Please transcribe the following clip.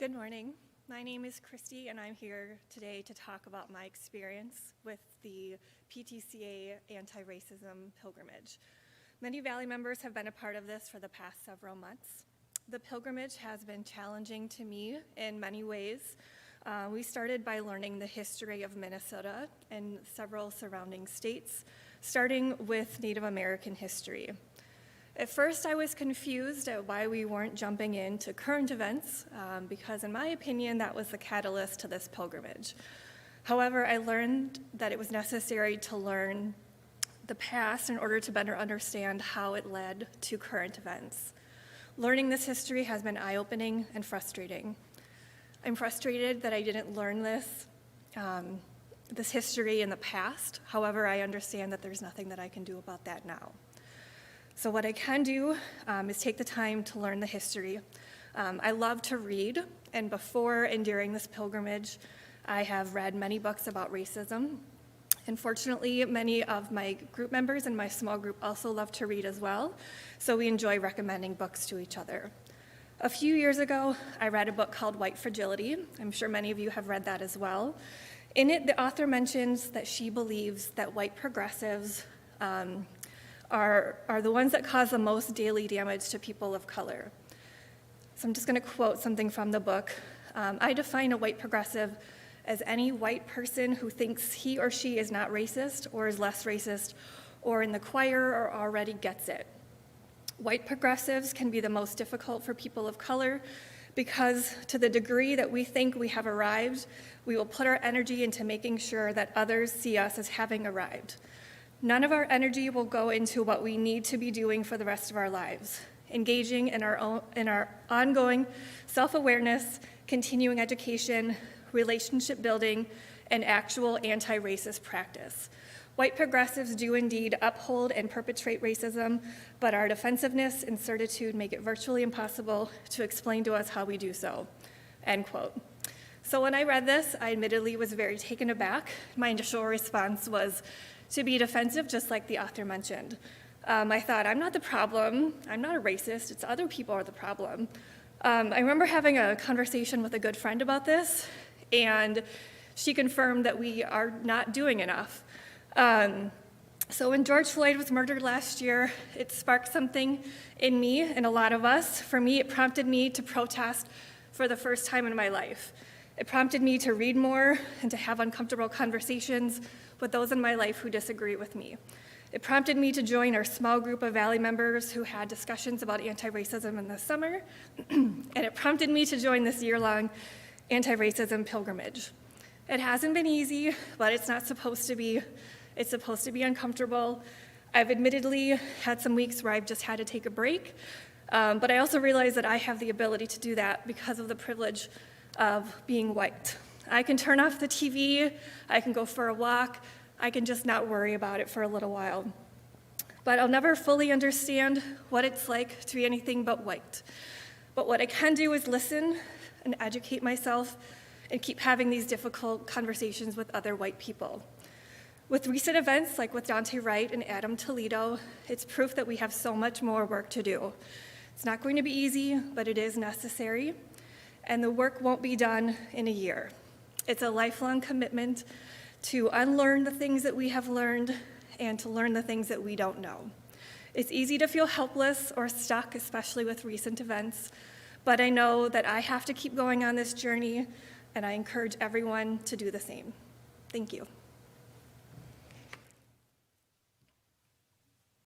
Good morning. My name is Christy, and I'm here today to talk about my experience with the PTCA anti-racism pilgrimage. Many Valley members have been a part of this for the past several months. The pilgrimage has been challenging to me in many ways. We started by learning the history of Minnesota and several surrounding states, starting with Native American history. At first, I was confused at why we weren't jumping into current events, because in my opinion, that was the catalyst to this pilgrimage. However, I learned that it was necessary to learn the past in order to better understand how it led to current events. Learning this history has been eye-opening and frustrating. I'm frustrated that I didn't learn this history in the past. However, I understand that there's nothing that I can do about that now. So what I can do is take the time to learn the history. I love to read, and before and during this pilgrimage, I have read many books about racism. Unfortunately, many of my group members in my small group also love to read as well, so we enjoy recommending books to each other. A few years ago, I read a book called White Fragility. I'm sure many of you have read that as well. In it, the author mentions that she believes that white progressives are the ones that cause the most daily damage to people of color. So I'm just going to quote something from the book. I define a white progressive as any white person who thinks he or she is not racist or is less racist or in the choir or already gets it. White progressives can be the most difficult for people of color because to the degree that we think we have arrived, we will put our energy into making sure that others see us as having arrived. None of our energy will go into what we need to be doing for the rest of our lives, engaging in our ongoing self-awareness, continuing education, relationship building, and actual anti-racist practice. White progressives do indeed uphold and perpetrate racism, but our defensiveness and certitude make it virtually impossible to explain to us how we do so, end quote. So when I read this, I admittedly was very taken aback. My initial response was to be defensive, just like the author mentioned. I thought, I'm not the problem. I'm not a racist. It's other people are the problem. I remember having a conversation with a good friend about this, and she confirmed that we are not doing enough. So when George Floyd was murdered last year, it sparked something in me and a lot of us. For me, it prompted me to protest for the first time in my life. It prompted me to read more and to have uncomfortable conversations with those in my life who disagree with me. It prompted me to join our small group of Valley members who had discussions about anti-racism in the summer, and it prompted me to join this year-long anti-racism pilgrimage. It hasn't been easy, but it's not supposed to be. It's supposed to be uncomfortable. I've admittedly had some weeks where I've just had to take a break, but I also realize that I have the ability to do that because of the privilege of being white. I can turn off the TV, I can go for a walk, I can just not worry about it for a little while. But I'll never fully understand what it's like to be anything but white. But what I can do is listen and educate myself and keep having these difficult conversations with other white people. With recent events like with Dante Wright and Adam Toledo, it's proof that we have so much more work to do. It's not going to be easy, but it is necessary, and the work won't be done in a year. It's a lifelong commitment to unlearn the things that we have learned and to learn the things that we don't know. It's easy to feel helpless or stuck, especially with recent events, but I know that I have to keep going on this journey, and I encourage everyone to do the same. Thank you.